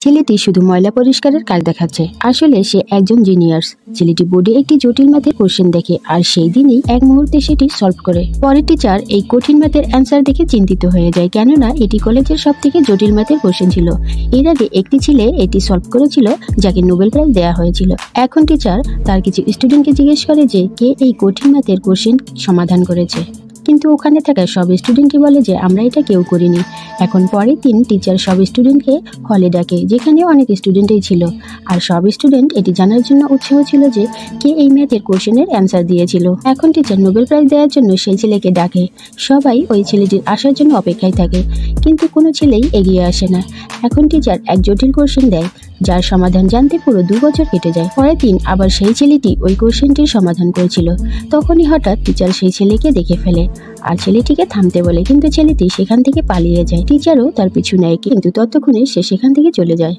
ছেলেটি শুধু ময়লা পরিষ্কারের কাজ দেখাচ্ছে, আসলে সে একজন জিনিয়ার্স। ছেলেটি বোর্ডে একটি জটিল ম্যাথের কোশ্চেন দেখে আর সেই দিনই এক মুহূর্তে সেটি সলভ করে। পরের টিচার এই কঠিন ম্যাথের অ্যান্সার দেখে চিন্তিত হয়ে যায়, কেননা এটি কলেজের সব থেকে জটিল ম্যাথের কোশ্চেন ছিল। এর আগে একটি ছেলে এটি সলভ করেছিল, যাকে নোবেল প্রাইজ দেওয়া হয়েছিল। এখন টিচার তার কিছু স্টুডেন্টকে জিজ্ঞেস করে যে কে এই কঠিন ম্যাথের কোশ্চেন সমাধান করেছে, কিন্তু ওখানে থাকা সব স্টুডেন্টই বলে যে আমরা এটা কেউ করিনি। এখন পরের দিন টিচার সব স্টুডেন্টকে হলে ডাকে, যেখানে অনেক স্টুডেন্টই ছিল, আর সব স্টুডেন্ট এটি জানার জন্য উৎসাহ ছিল যে কে এই ম্যাথের কোশ্চেনের অ্যান্সার দিয়েছিল। এখন টিচার নোবেল প্রাইজ দেওয়ার জন্য সেই ছেলেকে ডাকে। সবাই ওই ছেলেটির আসার জন্য অপেক্ষায় থাকে, কিন্তু কোনো ছেলেই এগিয়ে আসে না। এখন টিচার এক জটিল কোশ্চেন দেয়, যার সমাধান জানতে পুরো 2 বছর কেটে যায়। পরের দিন আবার সেই ছেলেটি ওই কোশ্চেনটির সমাধান করেছিল। তখনই হঠাৎ টিচার সেই ছেলেকে দেখে ফেলে আর ছেলেটিকে থামতে বলে, কিন্তু ছেলেটি সেখান থেকে পালিয়ে যায়। টিচারও তার পিছু নেয়, কিন্তু ততক্ষণে সে সেখান থেকে চলে যায়।